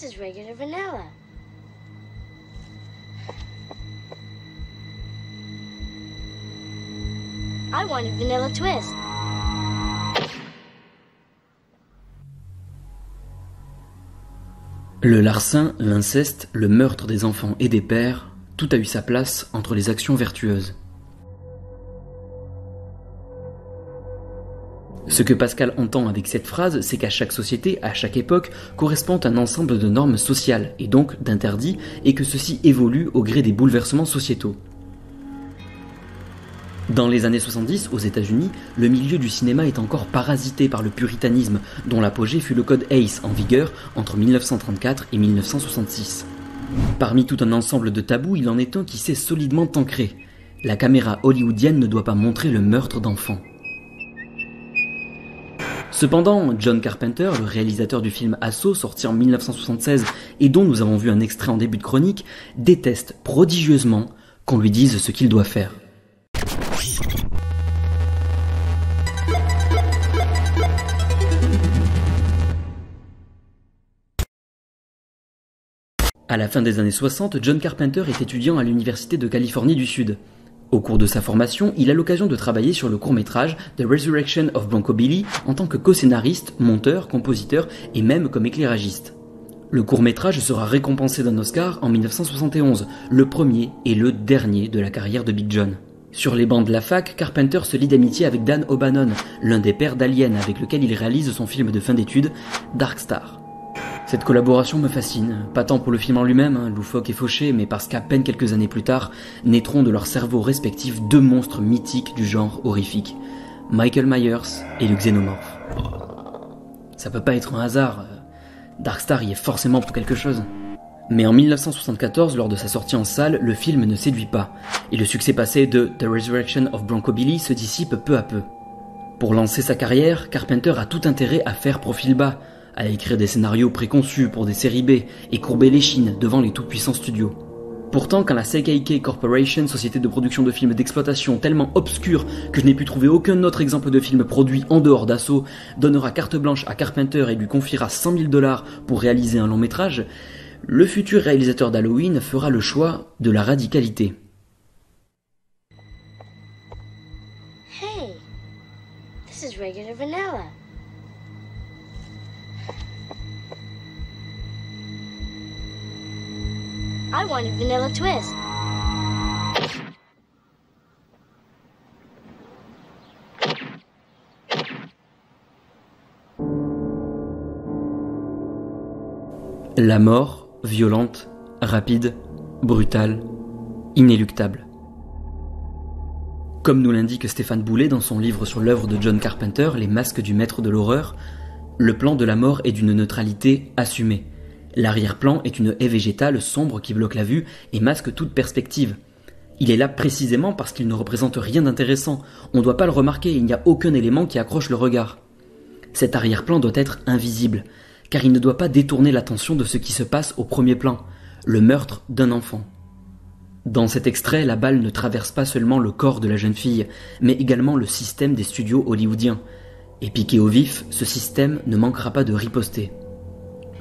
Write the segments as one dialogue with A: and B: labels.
A: This is regular vanilla. I want a vanilla twist.
B: Le larcin, l'inceste, le meurtre des enfants et des pères, tout a eu sa place entre les actions vertueuses. Ce que Pascal entend avec cette phrase, c'est qu'à chaque société, à chaque époque, correspond un ensemble de normes sociales, et donc d'interdits, et que ceci évolue au gré des bouleversements sociétaux. Dans les années 70, aux États-Unis, le milieu du cinéma est encore parasité par le puritanisme, dont l'apogée fut le code Hays en vigueur entre 1934 et 1966. Parmi tout un ensemble de tabous, il en est un qui s'est solidement ancré. La caméra hollywoodienne ne doit pas montrer le meurtre d'enfants. Cependant, John Carpenter, le réalisateur du film Assaut, sorti en 1976 et dont nous avons vu un extrait en début de chronique, déteste prodigieusement qu'on lui dise ce qu'il doit faire. À la fin des années 60, John Carpenter est étudiant à l'Université de Californie du Sud. Au cours de sa formation, il a l'occasion de travailler sur le court-métrage The Resurrection of Bronco Billy en tant que co-scénariste, monteur, compositeur et même comme éclairagiste. Le court-métrage sera récompensé d'un Oscar en 1971, le premier et le dernier de la carrière de Big John. Sur les bancs de la fac, Carpenter se lie d'amitié avec Dan O'Bannon, l'un des pères d'Alien avec lequel il réalise son film de fin d'études, Dark Star. Cette collaboration me fascine, pas tant pour le film en lui-même, loufoque et fauché, mais parce qu'à peine quelques années plus tard, naîtront de leurs cerveaux respectifs deux monstres mythiques du genre horrifique, Michael Myers et le Xénomorphe. Ça peut pas être un hasard, Dark Star y est forcément pour quelque chose. Mais en 1974, lors de sa sortie en salle, le film ne séduit pas, et le succès passé de The Resurrection of Bronco Billy se dissipe peu à peu. Pour lancer sa carrière, Carpenter a tout intérêt à faire profil bas, à écrire des scénarios préconçus pour des séries B et courber l'échine devant les tout-puissants studios. Pourtant, quand la CKK Corporation, société de production de films d'exploitation tellement obscure que je n'ai pu trouver aucun autre exemple de film produit en dehors d'Assaut, donnera carte blanche à Carpenter et lui confiera $100 000 pour réaliser un long métrage, le futur réalisateur d'Halloween fera le choix de la radicalité.
A: Hey, this is regular vanilla. I want a vanilla twist.
B: La mort, violente, rapide, brutale, inéluctable. Comme nous l'indique Stéphane Boulet dans son livre sur l'œuvre de John Carpenter, Les masques du maître de l'horreur, le plan de la mort est d'une neutralité assumée. L'arrière-plan est une haie végétale sombre qui bloque la vue et masque toute perspective. Il est là précisément parce qu'il ne représente rien d'intéressant. On ne doit pas le remarquer, il n'y a aucun élément qui accroche le regard. Cet arrière-plan doit être invisible, car il ne doit pas détourner l'attention de ce qui se passe au premier plan, le meurtre d'un enfant. Dans cet extrait, la balle ne traverse pas seulement le corps de la jeune fille, mais également le système des studios hollywoodiens. Et piqué au vif, ce système ne manquera pas de riposter.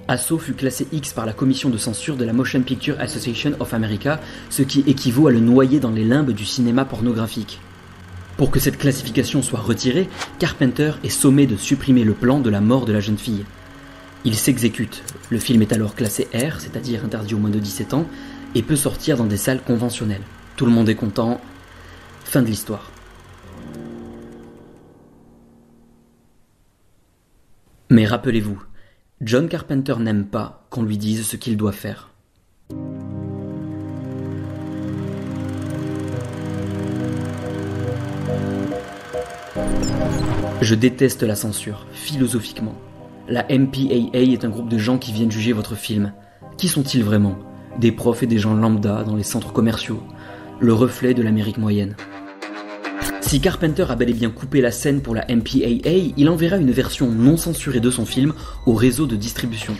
B: Assaut fut classé X par la commission de censure de la Motion Picture Association of America, ce qui équivaut à le noyer dans les limbes du cinéma pornographique. Pour que cette classification soit retirée, Carpenter est sommé de supprimer le plan de la mort de la jeune fille. Il s'exécute. Le film est alors classé R, c'est-à-dire interdit aux moins de 17 ans, et peut sortir dans des salles conventionnelles. Tout le monde est content. Fin de l'histoire. Mais rappelez-vous, John Carpenter n'aime pas qu'on lui dise ce qu'il doit faire. Je déteste la censure, philosophiquement. La MPAA est un groupe de gens qui viennent juger votre film. Qui sont-ils vraiment ? Des profs et des gens lambda dans les centres commerciaux. Le reflet de l'Amérique moyenne. Si Carpenter a bel et bien coupé la scène pour la MPAA, il enverra une version non censurée de son film au réseau de distribution.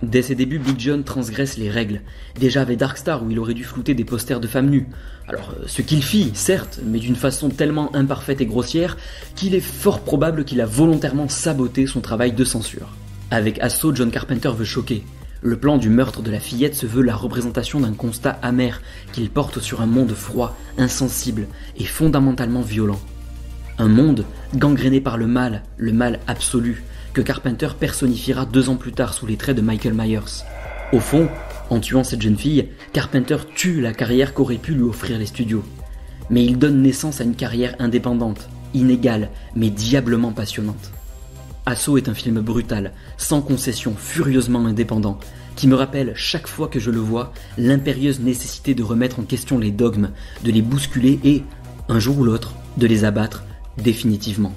B: Dès ses débuts, Big John transgresse les règles. Déjà avec Dark Star où il aurait dû flouter des posters de femmes nues. Alors, ce qu'il fit, certes, mais d'une façon tellement imparfaite et grossière qu'il est fort probable qu'il a volontairement saboté son travail de censure. Avec Assaut, John Carpenter veut choquer. Le plan du meurtre de la fillette se veut la représentation d'un constat amer qu'il porte sur un monde froid, insensible et fondamentalement violent. Un monde gangréné par le mal absolu, que Carpenter personnifiera 2 ans plus tard sous les traits de Michael Myers. Au fond, en tuant cette jeune fille, Carpenter tue la carrière qu'auraient pu lui offrir les studios. Mais il donne naissance à une carrière indépendante, inégale, mais diablement passionnante. Assaut est un film brutal, sans concession, furieusement indépendant, qui me rappelle chaque fois que je le vois l'impérieuse nécessité de remettre en question les dogmes, de les bousculer et, un jour ou l'autre, de les abattre définitivement.